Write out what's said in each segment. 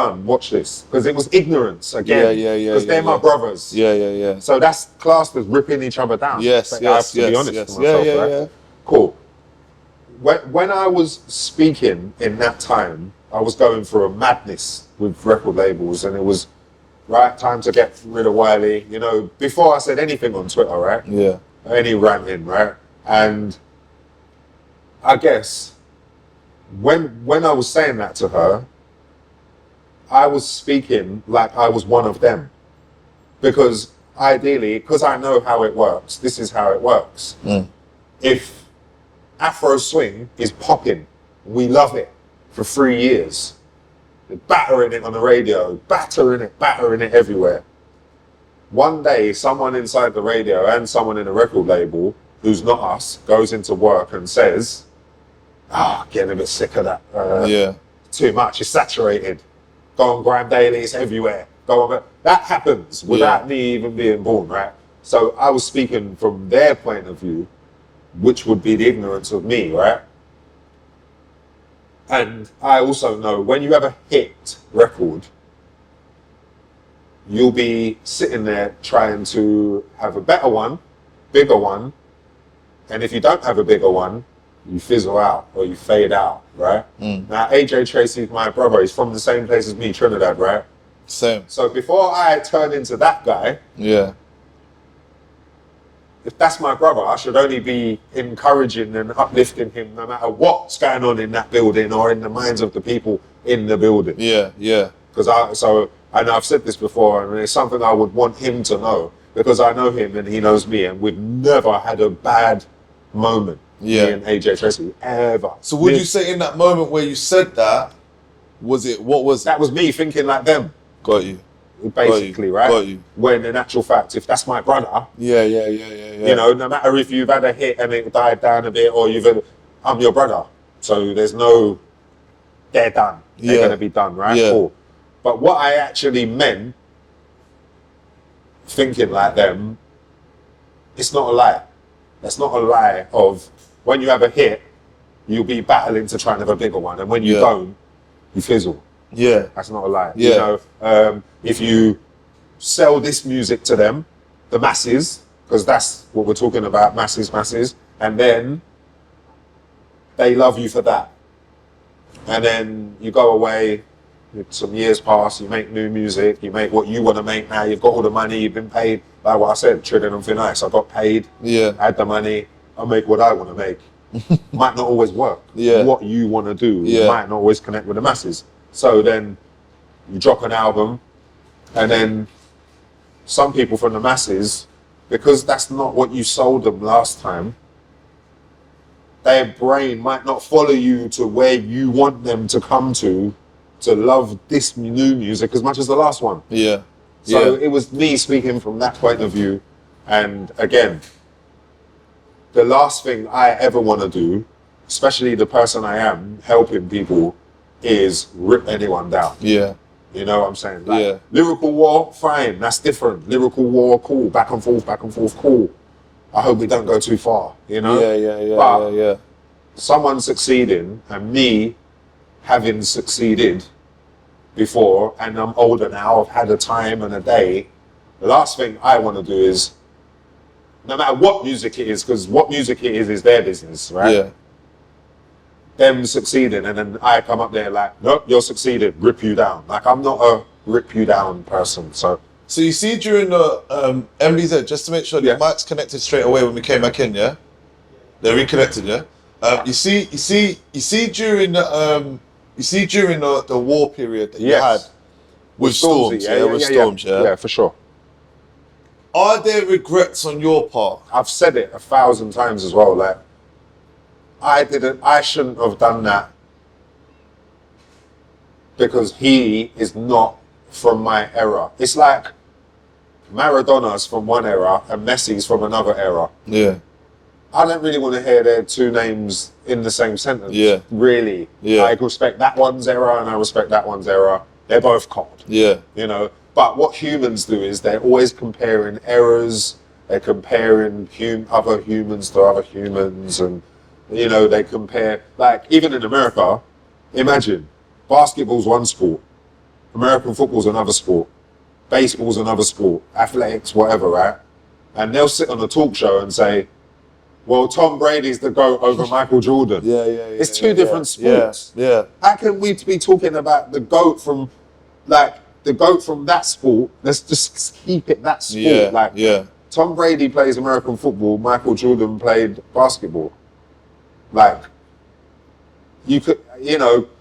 done, watch this, because it was ignorance again. Yeah. Because they're my brothers. Yeah. So that's classed as ripping each other down. Yes. I have to be honest with myself, right? Yeah. Cool. When I was speaking in that time, I was going through a madness with record labels, and it was right time to get rid of Wiley. You know, before I said anything on Twitter, right? Yeah. Any ranting, right? And I guess when I was saying that to her, I was speaking like I was one of them. Because ideally, because I know how it works, this is how it works. If Afro swing is popping, we love it for 3 years. They're battering it on the radio, battering it everywhere. One day, someone inside the radio and someone in a record label, who's not us, goes into work and says, getting a bit sick of that. Too much, it's saturated. Go on Grime Daily, it's everywhere. Go on. That happens without me even being born, right? So I was speaking from their point of view, which would be the ignorance of me, right? And I also know when you have a hit record, you'll be sitting there trying to have a better one, bigger one, and if you don't have a bigger one, you fizzle out or you fade out, right? Now, AJ Tracy is my brother. He's from the same place as me, Trinidad, right? Same. So before I turn into that guy, if that's my brother, I should only be encouraging and uplifting him no matter what's going on in that building or in the minds of the people in the building. Because I've said this before, and it's something I would want him to know, because I know him and he knows me, and we've never had a bad moment. Me and AJ Tracy, ever. So would you say in that moment where you said that, what was it? That was me thinking like them. Got you. Basically, right? Got you. When in actual fact, if that's my brother, yeah. You know, no matter if you've had a hit and it died down a bit, or I'm your brother. So there's no, they're done. They're gonna be done, right? Cool. But what I actually meant, thinking like them, it's not a lie. That's not a lie of when you have a hit, you'll be battling to try and have a bigger one. And when you don't, you fizzle. That's not a lie. You know, if you sell this music to them, the masses, because that's what we're talking about, masses, and then they love you for that. And then you go away, some years pass, you make new music, you make what you want to make now, you've got all the money, you've been paid, like what I said, Trinidad and Finnice, I got paid, I had the money, I make what I want to make. Might not always work. What you want to do might not always connect with the masses. So then you drop an album, and then some people from the masses, because that's not what you sold them last time, their brain might not follow you to where you want them to come to love this new music as much as the last one. So it was me speaking from that point of view. And again, the last thing I ever want to do, especially the person I am, helping people, is rip anyone down. You know what I'm saying? Like, lyrical war, fine, that's different. Lyrical war, cool. Back and forth, cool. I hope we don't go too far, you know? But someone succeeding, and me having succeeded before, and I'm older now, I've had a time and a day, the last thing I want to do is, no matter what music it is, because what music it is their business, right? Them succeeding, and then I come up there like, nope, you're succeeded, rip you down. Like, I'm not a rip you down person, so you see during the MDZ, just to make sure the mic's connected straight away when we came back in, they're reconnected, you see during the war period that you had with Stormzy, with Stormzy, yeah, for sure. Are there regrets on your part? I've said it 1,000 times as well, like, I shouldn't have done that because he is not from my era. It's like Maradona's from one era and Messi's from another era. I don't really want to hear their two names in the same sentence. Really. I respect that one's era and I respect that one's era. They're both cold. You know. But what humans do is they're always comparing errors. They're comparing other humans to other humans, and you know, they compare, like, even in America, imagine, basketball's one sport, American football's another sport, baseball's another sport, athletics, whatever, right? And they'll sit on a talk show and say, well, Tom Brady's the GOAT over Michael Jordan. It's two different sports. How can we be talking about the GOAT from that sport? Let's just keep it that sport. Tom Brady plays American football, Michael Jordan played basketball. Like, you could,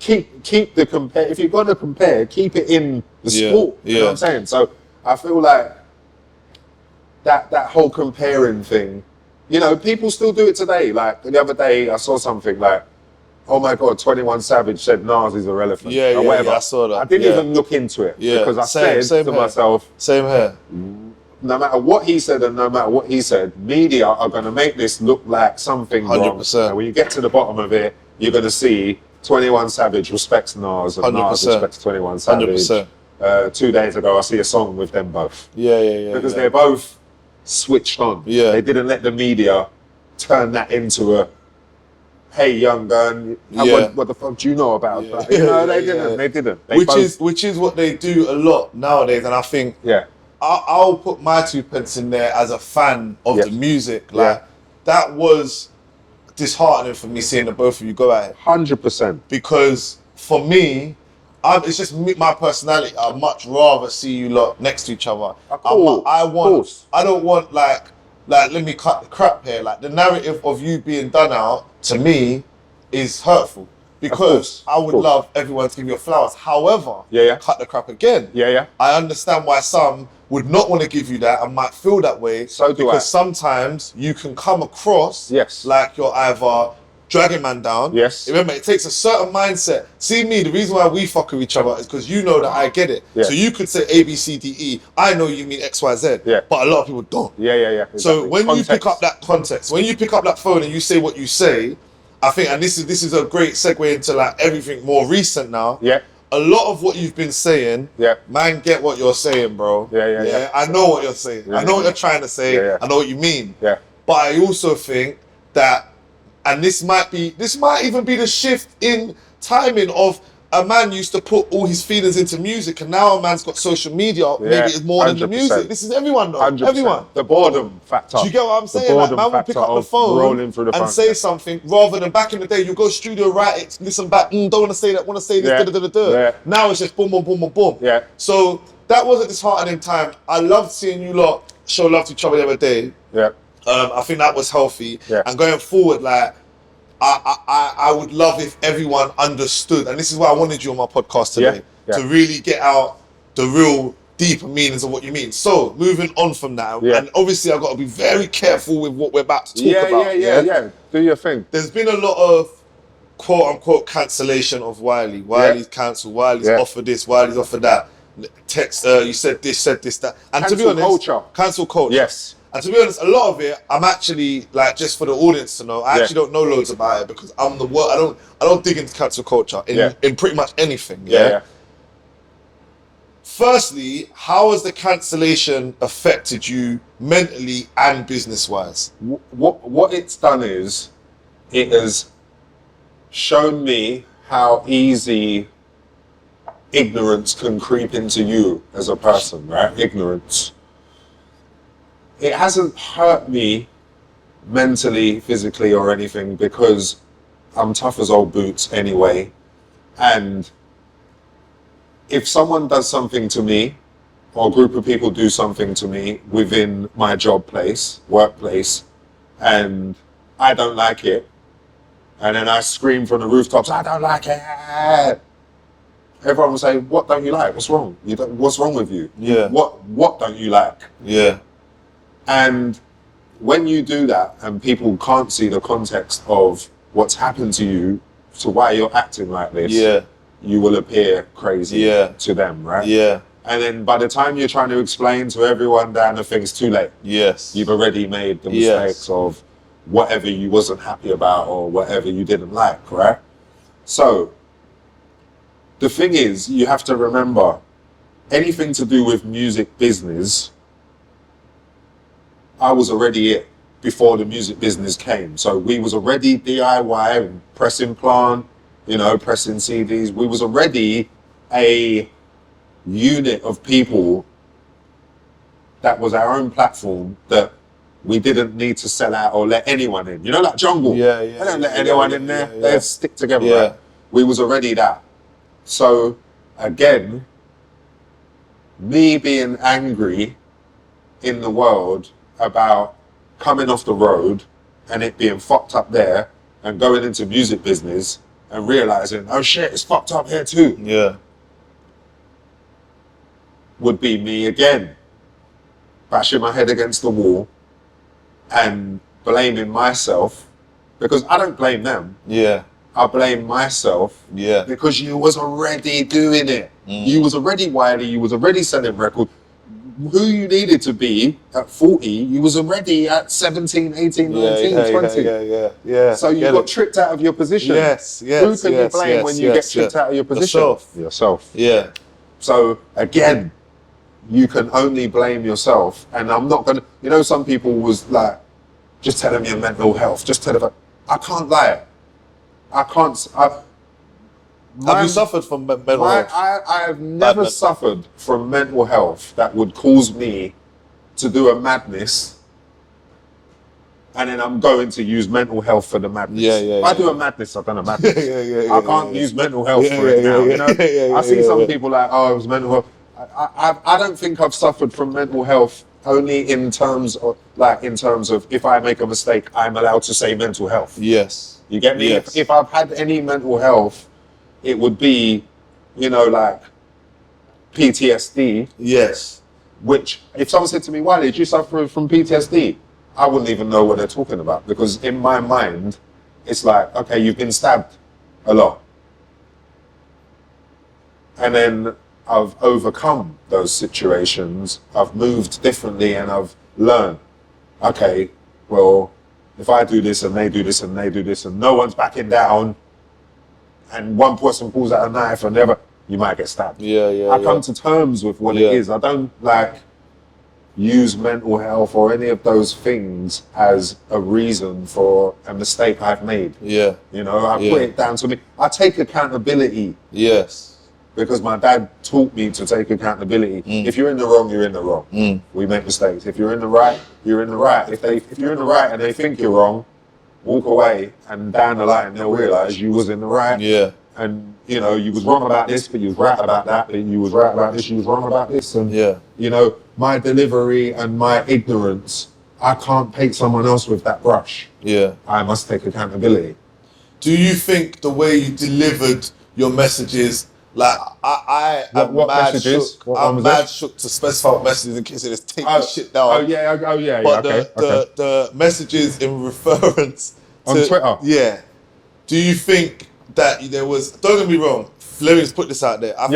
keep the compare. If you're gonna compare, keep it in the sport. You know what I'm saying? So I feel like that whole comparing thing, people still do it today. Like the other day, I saw something like, oh my God, 21 Savage said Nas is irrelevant. Or whatever. I saw that. I didn't even look into it because I said to myself, same here. No matter what he said and no matter what he said, media are going to make this look like something 100%. wrong. And when you get to the bottom of it, you're going to see 21 Savage respects Nas and 100%. Nas respects 21 Savage. 2 days ago, I see a song with them both. Because they're both switched on. They didn't let the media turn that into a, hey, young gun, what the fuck do you know about that? They didn't. Which is what they do a lot nowadays, and I think I'll put my 2 pence in there as a fan of the music. Like that was disheartening for me seeing the both of you go at it. 100%. Because for me, it's just my personality. I'd much rather see you lot next to each other. I don't want like let me cut the crap here. Like the narrative of you being done out to me is hurtful. Because I would love everyone to give you flowers. However, cut the crap again. I understand why some would not want to give you that and might feel that way. So do I. Because sometimes you can come across like you're either dragging man down. Remember, it takes a certain mindset. See me, the reason why we fuck with each other is because you know that I get it. So you could say A, B, C, D, E. I know you mean X, Y, Z. But a lot of people don't. Exactly. So when you pick up that context, when you pick up that phone and you say what you say, I think, and this is a great segue into like everything more recent now. A lot of what you've been saying, man, get what you're saying, bro. I know what you're saying. I know what you're trying to say. I know what you mean. But I also think that, and this might even be the shift in timing of a man used to put all his feelings into music, and now a man's got social media. Maybe it's more than the music. This is everyone, though. 100%. Everyone. The boredom factor. Do you get what I'm saying? Like, man will pick up the phone and say something rather than back in the day. You go studio, write it, listen back. Don't want to say that. Want to say this. Now it's just boom, boom, boom, boom, boom. So that was a disheartening time. I loved seeing you lot show love to each other the other day. I think that was healthy. And going forward, like, I would love if everyone understood, and this is why I wanted you on my podcast today, to really get out the real deeper meanings of what you mean. So, moving on from that, and obviously I've got to be very careful with what we're about to talk about. Do your thing. There's been a lot of quote-unquote cancellation of Wiley. Wiley's cancelled, Wiley's offered this, Wiley's offered that. Text, you said this, that. And cancel to be honest, culture. Cancel culture. Yes. And to be honest, a lot of it, I'm actually, like, just for the audience to know, I actually don't know loads about it because I'm the world. I don't dig into cancel culture in pretty much anything. Firstly, how has the cancellation affected you mentally and business-wise? What it's done is, it has shown me how easy ignorance can creep into you as a person, right? Ignorance. It hasn't hurt me mentally, physically, or anything because I'm tough as old boots anyway. And if someone does something to me, or a group of people do something to me within my job place, workplace, and I don't like it, and then I scream from the rooftops, I don't like it. Everyone will say, what don't you like? What's wrong? What's wrong with you? What don't you like? And when you do that and people can't see the context of what's happened to you, to why you're acting like this, you will appear crazy to them, right? And then by the time you're trying to explain to everyone down the thing, it's too late. You've already made the mistakes of whatever you wasn't happy about or whatever you didn't like, right? So the thing is, you have to remember, anything to do with music business, I was already it before the music business came. So we was already DIY, pressing plant, pressing CDs. We was already a unit of people that was our own platform that we didn't need to sell out or let anyone in. You know, like Jungle. Yeah. They don't let anyone in there. Yeah. They stick together. Yeah. Right? We was already that. So again, me being angry in the world about coming off the road and it being fucked up there and going into music business and realizing, oh shit, it's fucked up here too. Yeah. Would be me again, bashing my head against the wall and blaming myself, because I don't blame them. Yeah. I blame myself. Yeah. Because you was already doing it. You was already Wiley, you was already selling records. Who you needed to be at 40, you was already at 17, 18, 19, 20. Yeah. So you got tricked out of your position. Yes. Who can you blame when you get tricked out of your position? Yourself. Yeah. So again, you can only blame yourself. And I'm not gonna, you know, some people was like, just tell them your mental health. Just tell them, I can't lie. I can't. Have you suffered from mental health? I have never suffered from mental health that would cause me to do a madness, and then I'm going to use mental health for the madness. If I do a madness, I've done a madness. I can't use mental health for it now. You know, I see some people like, oh, it was mental health. I don't think I've suffered from mental health only in terms of if I make a mistake, I'm allowed to say mental health. Yes. You get me? Yes. If I've had any mental health, it would be, you know, like PTSD. Yes. Which, if someone said to me, why did you suffer from PTSD? I wouldn't even know what they're talking about, because in my mind, it's like, okay, you've been stabbed a lot. And then I've overcome those situations. I've moved differently and I've learned, okay, well, if I do this and they do this and they do this and no one's backing down and one person pulls out a knife and the other, you might get stabbed. I come to terms with what it is. I don't like use mental health or any of those things as a reason for a mistake I've made. Yeah. You know, I put it down to me. I take accountability. Yes. Because my dad taught me to take accountability. If you're in the wrong, you're in the wrong. We make mistakes. If you're in the right, you're in the right. If you're in the right and they think you're wrong, walk away, and down the line they'll realise you was in the right. Yeah. And you know, you was wrong about this, but you was right about that, but you was right about this, you was wrong about this. And you know, my delivery and my ignorance, I can't paint someone else with that brush. Yeah. I must take accountability. Do you think the way you delivered your messages, like I'm mad shook to specify what messages in case it is take this shit down. Oh yeah. But the messages in reference on Twitter. Yeah. Do you think that there was? Don't get me wrong. Let me just put this out there. I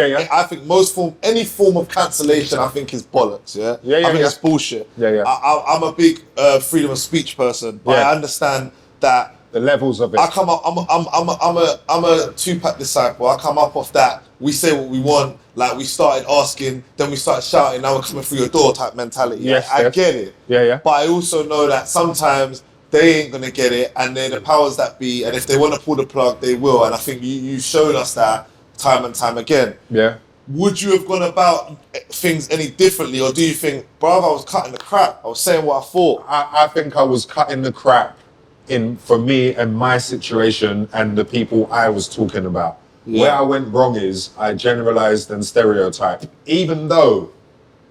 think any form of cancellation, I think is bollocks. I think it's bullshit. I'm a big freedom of speech person, but I understand that. The levels of it. I'm a Tupac disciple. I come up off that. We say what we want. Like we started asking, then we started shouting. Now we're coming through your door type mentality. I get it. But I also know that sometimes they ain't gonna get it, and they're the powers that be. And if they want to pull the plug, they will. And I think you showed us that time and time again. Would you have gone about things any differently, or do you think, bruv, I was cutting the crap? I was saying what I thought. I think I was cutting the crap. For me and my situation and the people I was talking about. Where I went wrong is I generalized and stereotyped, even though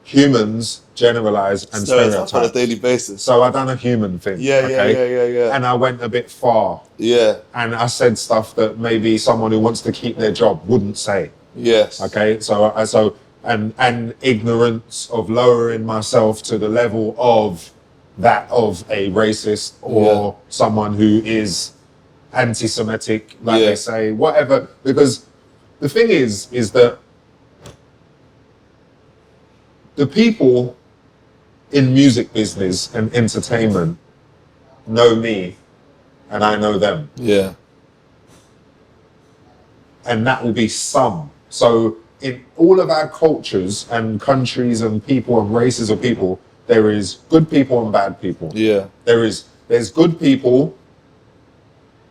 humans generalize and stereotype on a daily basis. So I done a human thing. And I went a bit far. And I said stuff that maybe someone who wants to keep their job wouldn't say. Okay. So and ignorance of lowering myself to the level of that of a racist or someone who is anti-Semitic, like they say, whatever. Because the thing is that the people in music business and entertainment know me and I know them. And that will be some. So in all of our cultures and countries and people and races of people, there is good people and bad people. There's good people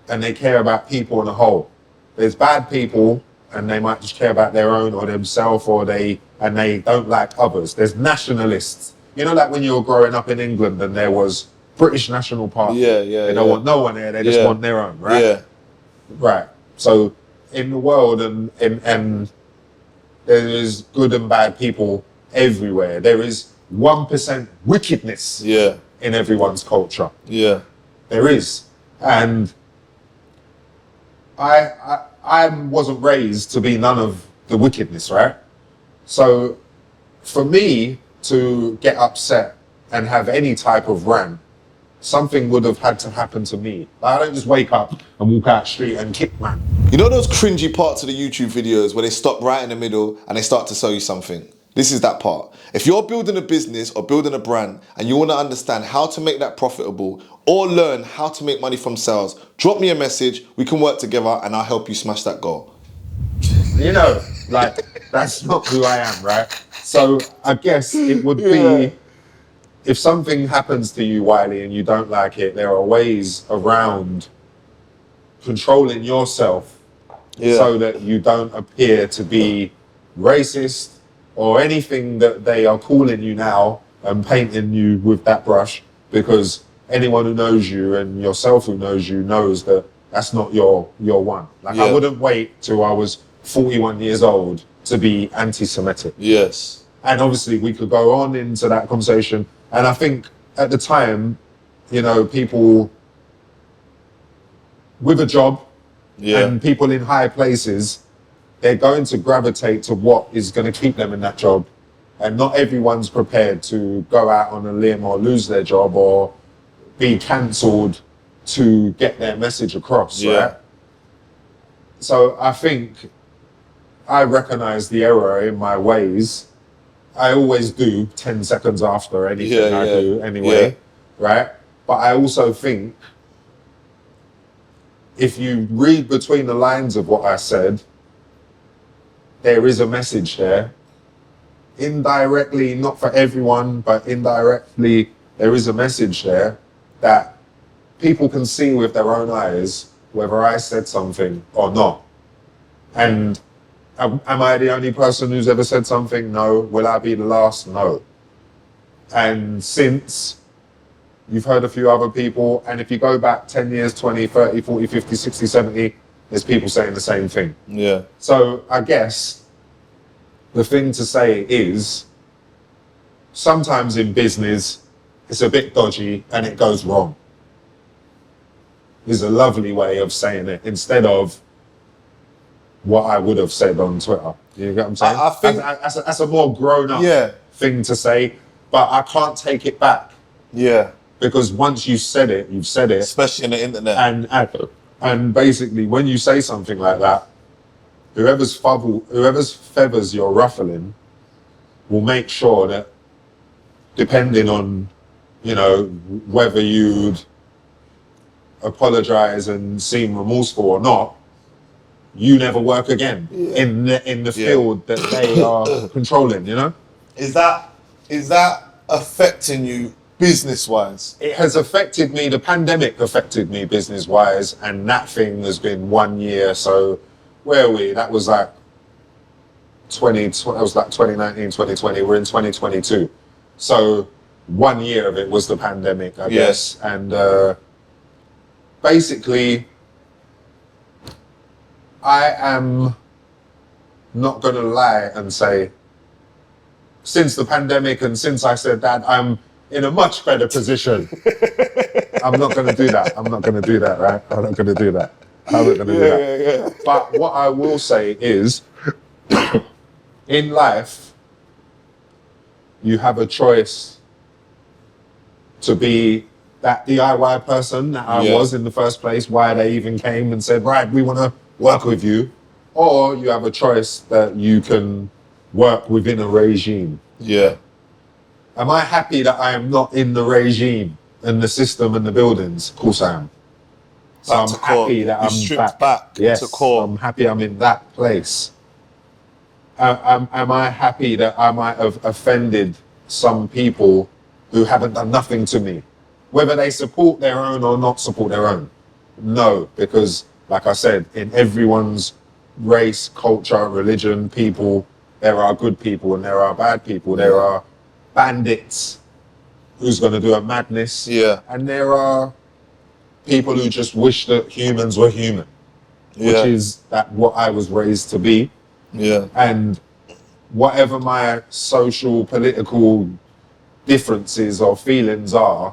and they care about people in a whole. There's bad people and they might just care about their own or themselves, or they and they don't like others. There's nationalists. You know, like when you were growing up in England and there was British National Party. They don't want no one there. They just want their own, right? Yeah. Right. So in the world, and there is good and bad people everywhere. There is 1% wickedness in everyone's culture. Yeah. There is. And I wasn't raised to be none of the wickedness, right? So for me to get upset and have any type of rant, something would have had to happen to me. Like, I don't just wake up and walk out the street and kick man. You know those cringy parts of the YouTube videos where they stop right in the middle and they start to sell you something? This is that part. If you're building a business or building a brand and you want to understand how to make that profitable or learn how to make money from sales, drop me a message, we can work together and I'll help you smash that goal. You know, like, that's not who I am, right? So I guess it would be, if something happens to you, Wiley, and you don't like it, there are ways around controlling yourself so that you don't appear to be racist or anything that they are calling you now and painting you with that brush, because anyone who knows you and yourself who knows you knows that that's not your one. Like, I wouldn't wait till I was 41 years old to be anti-Semitic. Yes. And obviously we could go on into that conversation. And I think at the time, you know, people with a job and people in high places, they're going to gravitate to what is going to keep them in that job. And not everyone's prepared to go out on a limb or lose their job or be cancelled to get their message across, right? So I think I recognize the error in my ways. I always do 10 seconds after anything I do anyway, right? But I also think if you read between the lines of what I said, there is a message there. Indirectly, not for everyone, but indirectly, there is a message there that people can see with their own eyes whether I said something or not. And am I the only person who's ever said something? No. Will I be the last? No. And since, you've heard a few other people, and if you go back 10 years, 20, 30, 40, 50, 60, 70, there's people saying the same thing. Yeah. So I guess the thing to say is, sometimes in business, it's a bit dodgy and it goes wrong. Is a lovely way of saying it, instead of what I would have said on Twitter. You get what I'm saying? I think that's a more grown-up thing to say, but I can't take it back. Yeah. Because once you said it, you've said it. Especially in the internet. And basically, when you say something like that, whoever's feathers you're ruffling will make sure that, depending on, you know, whether you'd apologize and seem remorseful or not, you never work again in the field that they are controlling, you know? Is that affecting you business-wise? It has affected me. The pandemic affected me business-wise, and that thing has been 1 year. So where are we? That was like 2019, 2020. We're in 2022. So 1 year of it was the pandemic, I guess. And basically, I am not going to lie and say, since the pandemic and since I said that, I'm in a much better position. I'm not going to do that. I'm not going to do that, right? I'm not going to do that. I'm not going to do that. But what I will say is, in life, you have a choice to be that DIY person that I was in the first place, why they even came and said, right, we want to work with you. Or you have a choice that you can work within a regime. Yeah. Am I happy that I am not in the regime and the system and the buildings? Of course I am. So I'm happy that I'm back. Yes, to core. I'm happy I'm in that place. Am I happy that I might have offended some people who haven't done nothing to me? Whether they support their own or not support their own? No, because like I said, in everyone's race, culture, religion, people, there are good people and there are bad people. There are bandits who's going to do a madness. Yeah. And there are people who just wish that humans were human, which is what I was raised to be. Yeah. And whatever my social, political differences or feelings are,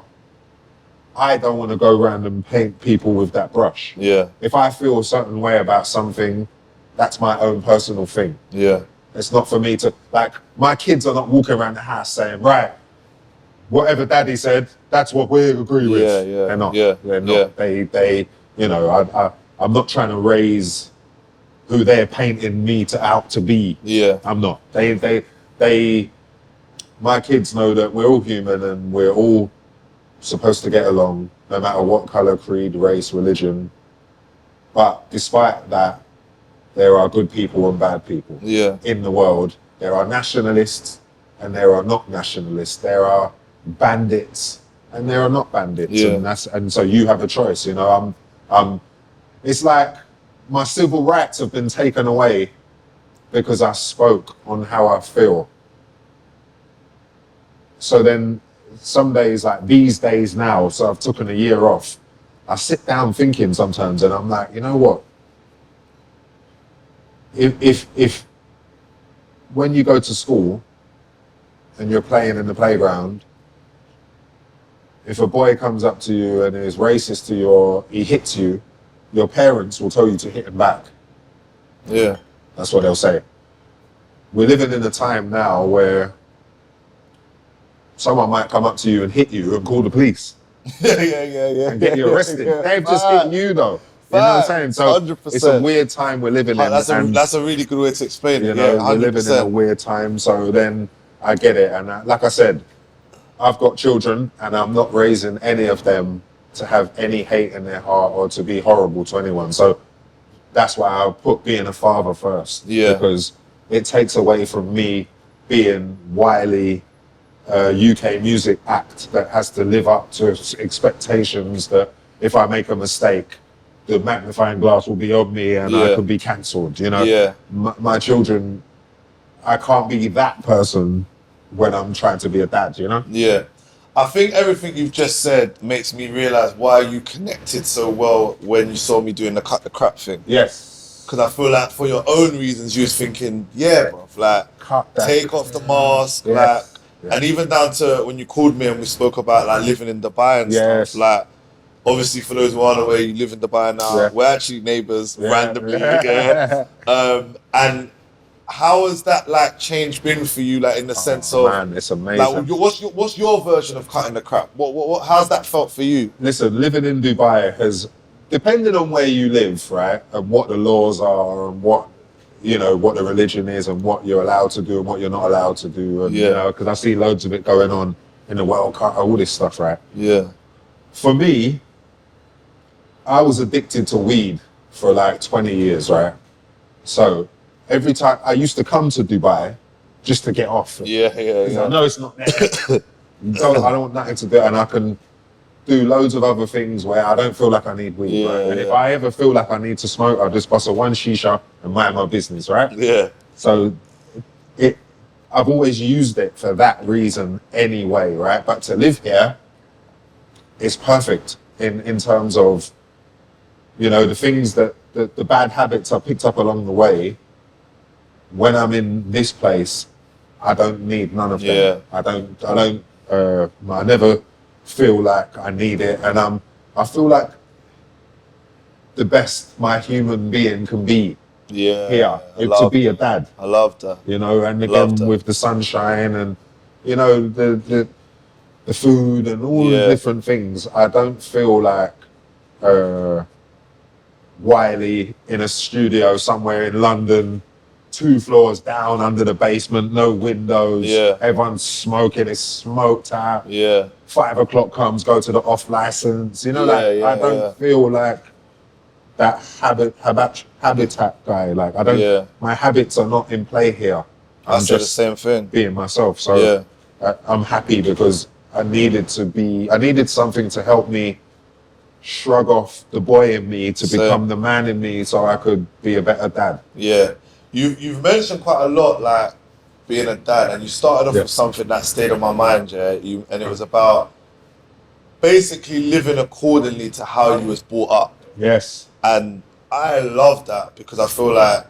I don't want to go around and paint people with that brush. Yeah. If I feel a certain way about something, that's my own personal thing. Yeah. It's not for me to, like, my kids are not walking around the house saying, right, whatever daddy said, that's what we agree with. Yeah. They're not. Yeah. They're not. They, you know, I'm not trying to raise who they're painting me out to be. Yeah. I'm not. My kids know that we're all human and we're all supposed to get along, no matter what color, creed, race, religion. But despite that, there are good people and bad people in the world. There are nationalists and there are not nationalists. There are bandits and there are not bandits. Yeah. And so you have a choice, you know. It's like my civil rights have been taken away because I spoke on how I feel. So then some days, like these days now, so I've taken a year off, I sit down thinking sometimes and I'm like, you know what? If when you go to school and you're playing in the playground, if a boy comes up to you and is racist to you or he hits you, your parents will tell you to hit him back. Yeah. That's what they'll say. We're living in a time now where someone might come up to you and hit you and call the police. And get you arrested. They've just hit you though. You know what I'm saying? So 100%. It's a weird time we're living in. That's a really good way to explain it. You know, we're 100%. living in a weird time. So then I get it. And like I said, I've got children and I'm not raising any of them to have any hate in their heart or to be horrible to anyone. So that's why I put being a father first. Yeah. Because it takes away from me being Wiley, UK music act that has to live up to expectations that if I make a mistake, the magnifying glass will be on me and I could be cancelled, you know? Yeah. My children, I can't be that person when I'm trying to be a dad, you know? Yeah. I think everything you've just said makes me realise why you connected so well when you saw me doing the cut the crap thing. Yes. Because I feel like for your own reasons, you was thinking, yeah, bro, like, cut that. take off the mask, Yes. like, and even down to when you called me and we spoke about like living in Dubai and stuff, like, obviously for those who aren't aware, you live in Dubai now, we're actually neighbours randomly, and how has that like change been for you, like in the sense of, man, it's amazing. Like, what's your version of cutting the crap? What how's that felt for you? Listen, living in Dubai has, depending on where you live, right, and what the laws are and what, you know, what the religion is and what you're allowed to do and what you're not allowed to do, and you know, because I see loads of it going on in the World Cup, all this stuff, right? Yeah. For me, I was addicted to weed for like 20 years, right? So every time I used to come to Dubai just to get off. Yeah. I know it's not there. I don't want nothing to do, and I can do loads of other things where I don't feel like I need weed, right? And if I ever feel like I need to smoke, I'll just bust a one shisha and mind my business, right? Yeah. So I've always used it for that reason anyway, right? But to live here, it's perfect in terms of, you know, the things that the bad habits I picked up along the way. When I'm in this place, I don't need none of them. I never feel like I need it, and I feel like the best my human being can be here to be a dad. I love that. You know, and again with the sunshine and, you know, the food and all the different things. I don't feel like Wiley in a studio somewhere in London, 2 floors down under the basement, no windows. Everyone's smoking, it's smoked out. 5 o'clock comes, go to the off license. You know, I don't feel like that habitat guy. Like I don't. My habits are not in play here. I'm just the same thing. Being myself. So I'm happy because I needed something to help me shrug off the boy in me to become the man in me, so I could be a better dad. You've mentioned quite a lot, like being a dad, and you started off with something that stayed on my mind, and it was about basically living accordingly to how you was brought up. Yes. And I love that because I feel like,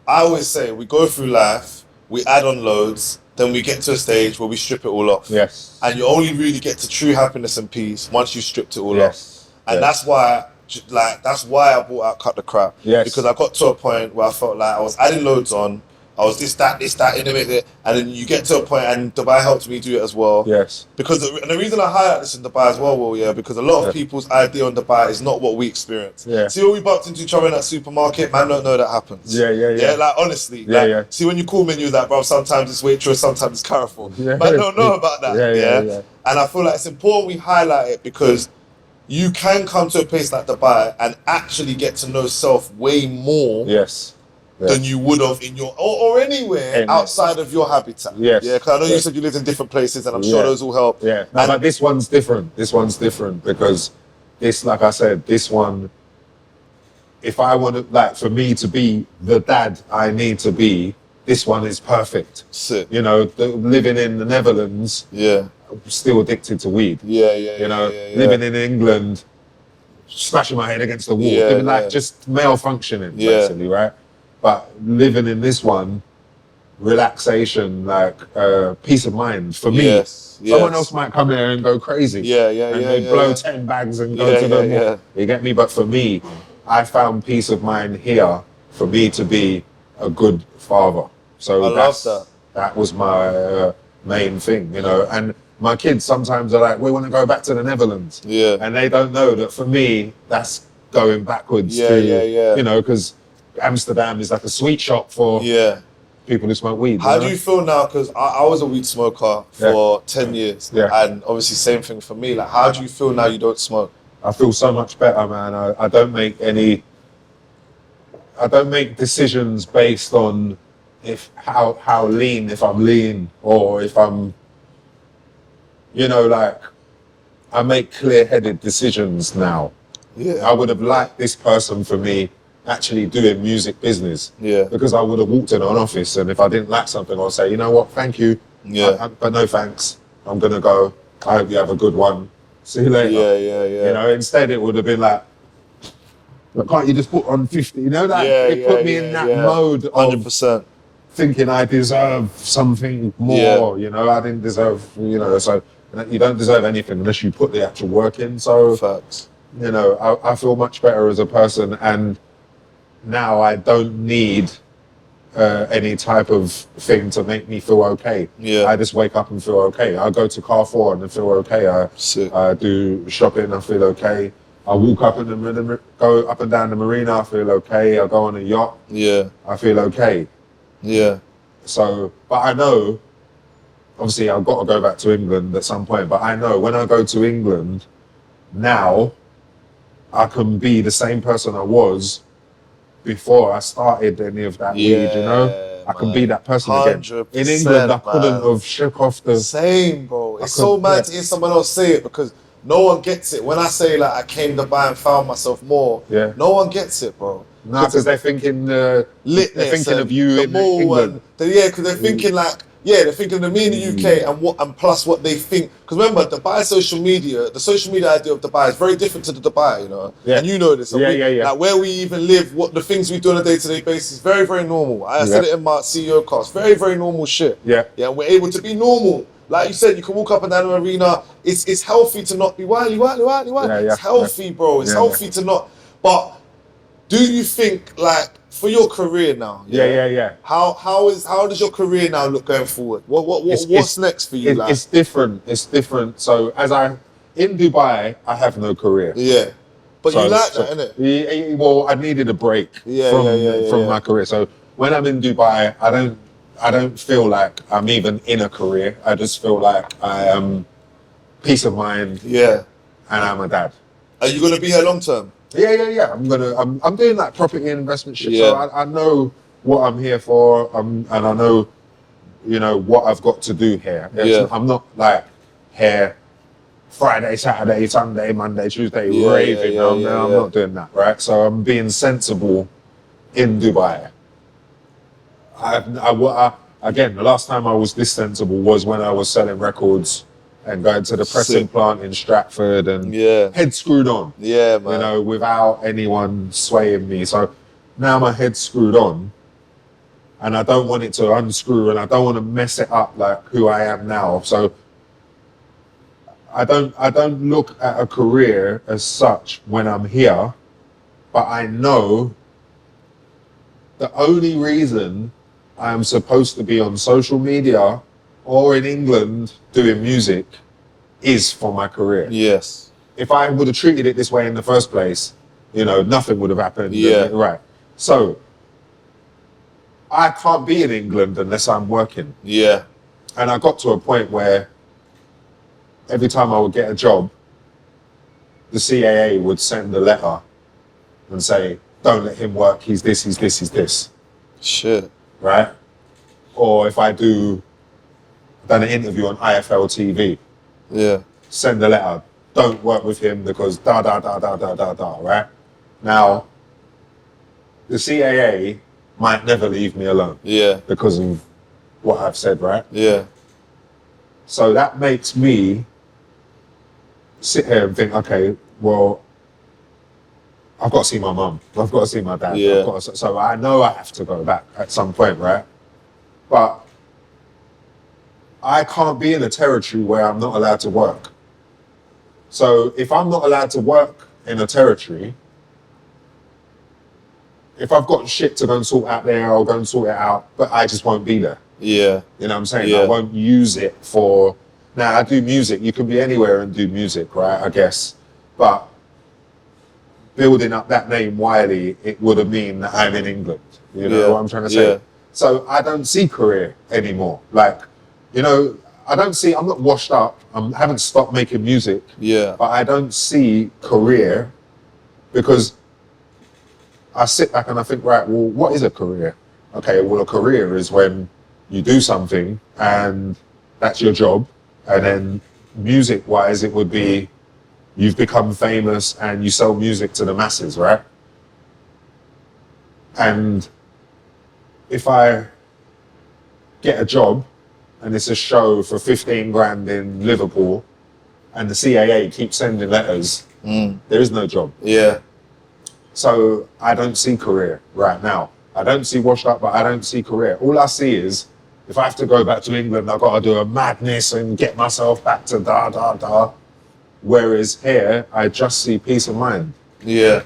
I always say, we go through life, we add on loads, then we get to a stage where we strip it all off. Yes. And you only really get to true happiness and peace once you stripped it all off. And that's why I brought out Cut the Crap. Yes. Because I got to a point where I felt like I was adding loads on. I was this, that, innovative, and then you get to a point, and Dubai helped me do it as well. Yes. Because the reason I highlight this in Dubai as well, because a lot of people's idea on Dubai is not what we experience. Yeah. See, when we bumped into each other in that supermarket, man don't know that happens. Yeah, like honestly. See, when you call me and you're like, bro, sometimes it's waitress, sometimes it's Carrefour. Man don't know about that. Yeah. And I feel like it's important we highlight it because you can come to a place like Dubai and actually get to know self way more. Than you would have in your or anywhere outside of your habitat. Because I know you said you lived in different places, and I'm sure those will help. No, but this one's different. This one's different because this, like I said, this one, if I want to, like, for me to be the dad I need to be, this one is perfect. Sick. You know, living in the Netherlands, still addicted to weed. Living in England, smashing my head against the wall, just malfunctioning, basically, right? But living in this one, relaxation, like peace of mind for me. Someone else might come here and go crazy. And they blow 10 bags and go to the mall. You get me? But for me, I found peace of mind here for me to be a good father. So that was my main thing, you know. And my kids sometimes are like, we want to go back to the Netherlands. And they don't know that for me, that's going backwards. You know, because Amsterdam is like a sweet shop for people who smoke weed. How do you feel now? Because I was a weed smoker for 10 years. And obviously same thing for me. Like, how do you feel now you don't smoke? I feel so much better, man. I don't make decisions based on how lean, if I'm lean, or if I'm, you know, like, I make clear-headed decisions now. I would have liked this person for me actually doing music business. Because I would have walked in an office, and if I didn't like something, I'll say, you know what, thank you. But no thanks. I'm gonna go. I hope you have a good one. See you later. You know, instead it would have been like, can't you just put on 50? You know, that it put me in that mode of 100%. Thinking I deserve something more. You know, I didn't deserve, you know, so you don't deserve anything unless you put the actual work in. So facts. You know, I feel much better as a person, and now I don't need any type of thing to make me feel okay. I just wake up and feel okay. I go to Carrefour and I feel okay. I do shopping, I feel okay. I walk up go up and down the marina, I feel okay. I go on a yacht, I feel okay. So, but I know, obviously I've got to go back to England at some point, but I know when I go to England, now I can be the same person I was before I started any of that weed, you know? I can be that person again. In England, I couldn't have shook off the... Same, bro. It's so mad to hear someone else say it because no one gets it. When I say, like, I came to Dubai and found myself more, no one gets it, bro. No, because they're thinking... they're thinking of you in England. Because they're thinking, like... they're thinking of me in the UK and plus what they think. Because remember, Dubai social media, the social media idea of Dubai is very different to the Dubai, you know? And you know this. Like where we even live, what the things we do on a day-to-day basis is very, very normal. I said it in my CEO cast. Very, very normal shit. And we're able to be normal. Like you said, you can walk up and down the arena. It's healthy to not be Wiley. It's healthy, bro. It's healthy to not... But do you think, like, for your career now, how does your career now look going forward? What's next for you? It's different. It's different. So in Dubai, I have no career. But you like that, innit? Well, I needed a break from my career. So when I'm in Dubai, I don't feel like I'm even in a career. I just feel like I am peace of mind. And I'm a dad. Are you gonna be here long term? Yeah. I'm doing like property and investment shit. So I know what I'm here for, and I know, you know, what I've got to do here. I'm not like here Friday, Saturday, Sunday, Monday, Tuesday, raving. I'm not doing that, right? So I'm being sensible in Dubai. I again, the last time I was this sensible was when I was selling records and going to the pressing plant in Stratford and head screwed on. Yeah, man. You know, without anyone swaying me. So now my head's screwed on and I don't want it to unscrew and I don't want to mess it up like who I am now. So I don't look at a career as such when I'm here, but I know the only reason I'm supposed to be on social media or in England doing music is for my career. Yes. If I would have treated it this way in the first place, you know, nothing would have happened. Yeah. Right. So I can't be in England unless I'm working. Yeah. And I got to a point where every time I would get a job, the CAA would send a letter and say, don't let him work, he's this, he's this, he's this. Shit. Right? Or if I've done an interview on IFL TV, send a letter, don't work with him because da da da da da da da, right? Now, the CAA might never leave me alone. Yeah. Because of what I've said, right? Yeah. So that makes me sit here and think, okay, well, I've got to see my mum. I've got to see my dad. Yeah. So I know I have to go back at some point, right? But I can't be in a territory where I'm not allowed to work. So if I'm not allowed to work in a territory, if I've got shit to go and sort out there, I'll go and sort it out, but I just won't be there. Yeah. You know what I'm saying? Yeah. I won't use it for... Now, I do music. You can be anywhere and do music, right? I guess. But building up that name, Wiley, it would have mean that I'm in England. You know what I'm trying to say? Yeah. So I don't see career anymore. Like, you know, I'm not washed up. I haven't stopped making music. Yeah. But I don't see career because I sit back and I think, right, well, what is a career? Okay, well, a career is when you do something and that's your job. And then music-wise, it would be you've become famous and you sell music to the masses, right? And if I get a job and it's a show for 15 grand in Liverpool and the CAA keeps sending letters, there is no job. Yeah. So I don't see career right now. I don't see washed up, but I don't see career. All I see is if I have to go back to England, I've got to do a madness and get myself back to da, da, da. Whereas here, I just see peace of mind. Yeah.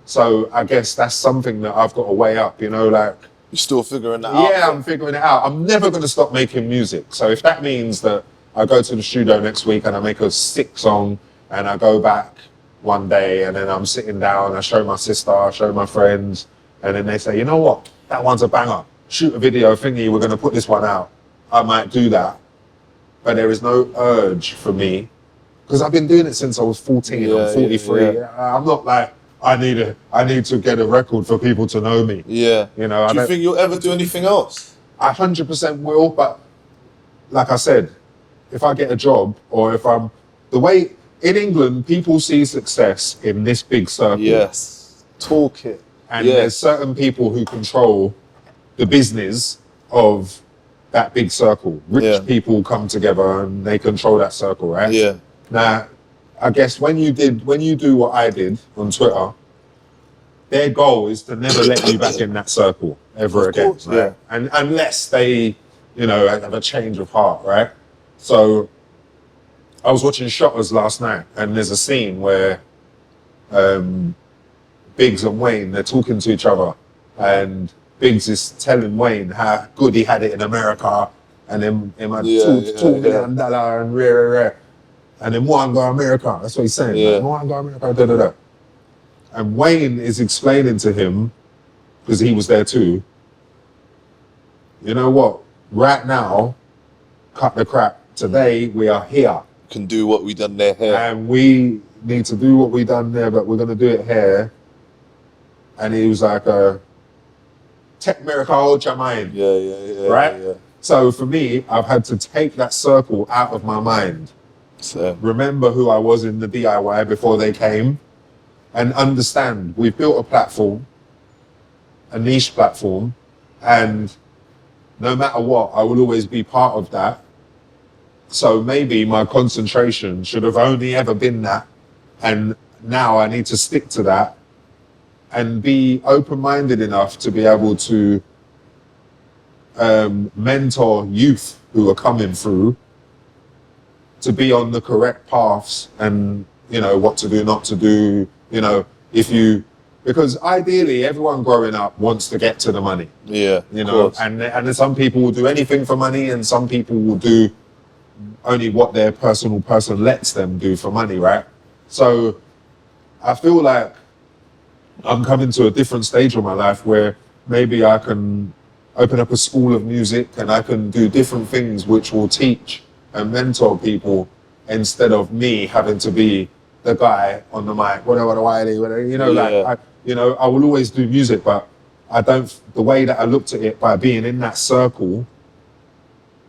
So I guess that's something that I've got to weigh up, you know, like... You're still figuring that out? Yeah, I'm figuring it out. I'm never going to stop making music. So if that means that I go to the studio next week and I make a sick song and I go back one day and then I'm sitting down, I show my sister, I show my friends, and then they say, you know what, that one's a banger. Shoot a video thingy, we're going to put this one out. I might do that. But there is no urge for me, because I've been doing it since I was 14, I'm 43. I'm not like, I need to get a record for people to know me. Yeah. You know, do you think you'll ever do anything else? I 100% will, but like I said, if I get a job or if I'm... The way... In England, people see success in this big circle. Yes. Talk it. And there's certain people who control the business of that big circle. Rich people come together and they control that circle, right? Yeah. Now, I guess when you do what I did on Twitter, their goal is to never let you back in that circle ever again. Course, right? And unless they, you know, have a change of heart, right? So I was watching Shotters last night and there's a scene where Biggs and Wayne, they're talking to each other and Biggs is telling Wayne how good he had it in America and then him had $2 million and rare. And then one go America, that's what he's saying. Yeah. Like, one go America, da da da. And Wayne is explaining to him, because he was there too, you know what, right now, cut the crap. Today we are here. Can do what we done there here. And we need to do what we done there, but we're gonna do it here. And he was like, Tech America, hold your mind. Yeah. Right? Yeah. So for me, I've had to take that circle out of my mind. So Remember who I was in the DIY before they came, and understand we've built a platform, a niche platform, and no matter what, I will always be part of that. So maybe my concentration should have only ever been that. And now I need to stick to that and be open-minded enough to be able to mentor youth who are coming through to be on the correct paths and, you know, what to do, not to do, you know, because ideally everyone growing up wants to get to the money. Yeah. You know, and some people will do anything for money and some people will do only what their personal person lets them do for money, right? So I feel like I'm coming to a different stage of my life where maybe I can open up a school of music and I can do different things which will teach and mentor people instead of me having to be the guy on the mic, whatever, you know, like, I will always do music, but the way that I looked at it by being in that circle,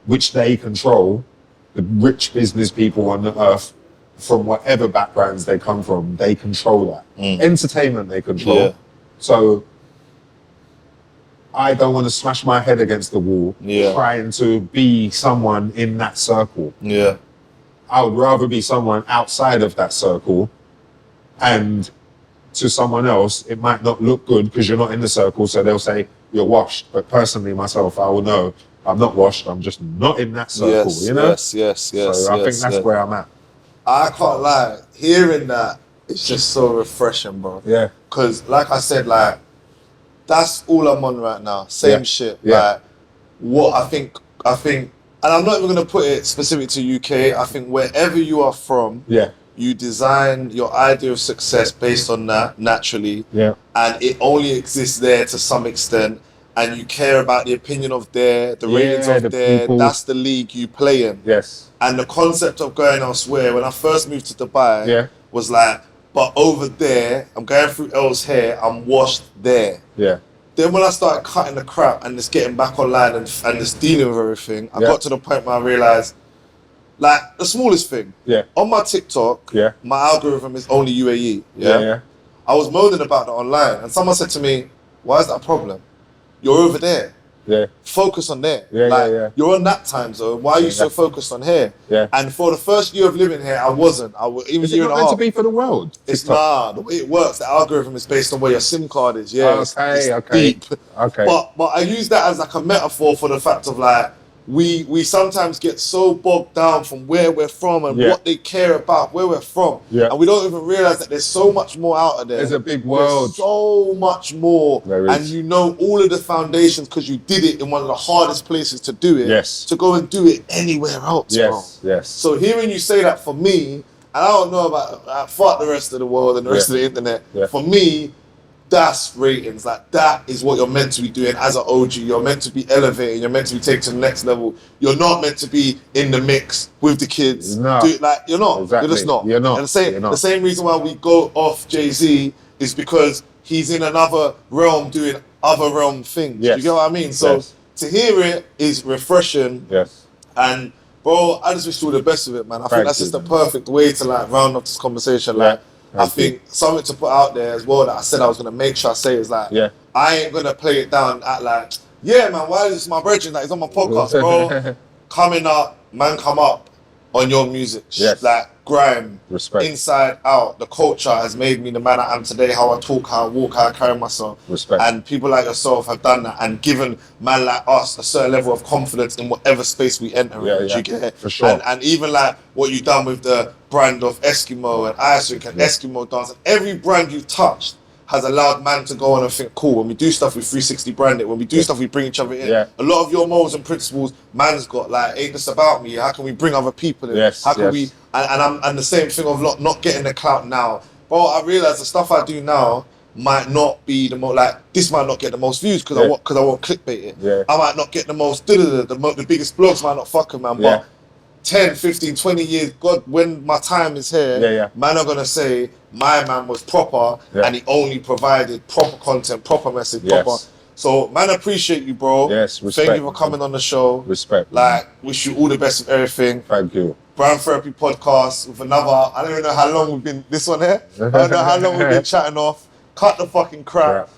which they control, the rich business people on the earth, from whatever backgrounds they come from, they control that. Entertainment they control. Yeah. So I don't want to smash my head against the wall trying to be someone in that circle. Yeah. I would rather be someone outside of that circle, and to someone else, it might not look good because you're not in the circle, so they'll say you're washed. But personally, myself, I will know I'm not washed. I'm just not in that circle, you know? Yes. So I think that's where I'm at. I can't lie. Hearing that, it's just so refreshing, bro. Yeah. Because, like I said, like, that's all I'm on right now. Same shit. Yeah. Like, what I think, and I'm not even going to put it specific to UK. I think wherever you are from, you design your idea of success based on that, naturally. Yeah. And it only exists there to some extent. And you care about the opinion of the ratings of people. That's the league you play in. Yes. And the concept of going elsewhere, when I first moved to Dubai, was like, but over there, I'm going through L's hair, I'm washed there. Yeah. Then when I started cutting the crap and just getting back online and just dealing with everything, I got to the point where I realized, like, the smallest thing. Yeah. On my TikTok, my algorithm is only UAE. Yeah. I was moaning about that online, and someone said to me, why is that a problem? You're over there. Yeah. Focus on there. Yeah. You're on that time zone. Why are you so focused on here? Yeah. And for the first year of living here, I wasn't. Even is it not meant to be for the world? It's not. The way it works, the algorithm is based on where your SIM card is. Yeah. Okay. Deep. Okay. But I use that as like a metaphor for the fact of like, we sometimes get so bogged down from where we're from and what they care about, where we're from. Yeah. And we don't even realize that there's so much more out of there. There's a big world. There's so much more. And you know all of the foundations because you did it in one of the hardest places to do it. Yes. To go and do it anywhere else. Yes. So hearing you say that for me, and I don't know about fuck the rest of the world and the rest of the internet. Yeah. For me, that's ratings. Like, that is what you're meant to be doing as an OG. You're meant to be elevating. You're meant to be taken to the next level. You're not meant to be in the mix with the kids. No. You're not. Exactly. You're just not. You're not. And the same reason why we go off Jay-Z is because he's in another realm doing other realm things. Yes. You get what I mean? So to hear it is refreshing. Yes. And bro, I just wish you all the best of it, man. I think that's just the perfect way to like round up this conversation. Like, I think something to put out there as well that I said I was gonna make sure I say is like, I ain't gonna play it down at like, man, why is this my brethren that is on my podcast, bro? Coming up, man, come up on your music. Yes. Like grime, respect, inside out. The culture has made me the man I am today. How I talk, how I walk, how I carry myself. Respect. And people like yourself have done that and given man like us a certain level of confidence in whatever space we enter. You get it? For sure. And even like what you've done with the brand of Eskimo and Ice Rink and Eskimo dance, and every brand you've touched has allowed man to go on and think, cool, when we do stuff, we 360 brand it. When we do stuff, we bring each other in. A lot of your morals and principles, man's got like, ain't this about me? How can we bring other people in? How can we, and the same thing of not getting the clout now. Bro, I realize the stuff I do now might not be the most, like, this might not get the most views because I won't clickbait it. I might not get the most, the biggest blogs might not fuck 'em, man, but 10, 15, 20 years, God, when my time is here, man are gonna say, my man was proper and he only provided proper content, proper message, proper. So, man, appreciate you, bro. Yes, respect. Thank you for coming on the show. Respect. Like, wish you all the best with everything. Thank you. Brand Therapy Podcast with another, I don't even know how long we've been, this one here? I don't know how long we've been chatting off. cut the fucking crap.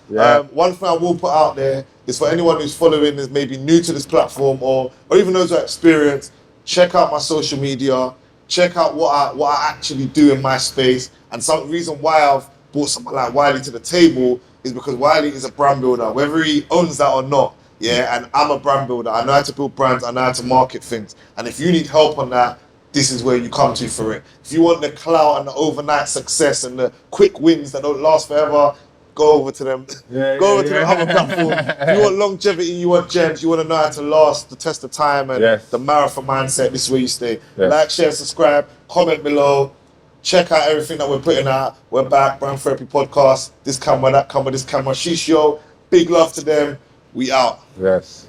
One thing I will put out there is for anyone who's following, is maybe new to this platform or even those who are experienced, check out my social media, check out what I actually do in my space. And some reason why I've brought someone like Wiley to the table is because Wiley is a brand builder, whether he owns that or not. Yeah, and I'm a brand builder. I know how to build brands, I know how to market things. And if you need help on that, this is where you come to for it. If you want the clout and the overnight success and the quick wins that don't last forever, go over to them. Go over to the other platform. If you want longevity, you want gems, you want to know how to last the test of time and the marathon mindset, this is where you stay. Like, share, subscribe, comment below. Check out everything that we're putting out. We're back, Brand Therapy Podcast. This camera, that camera, this camera. Sheesh, yo. Big love to them. We out. Yes.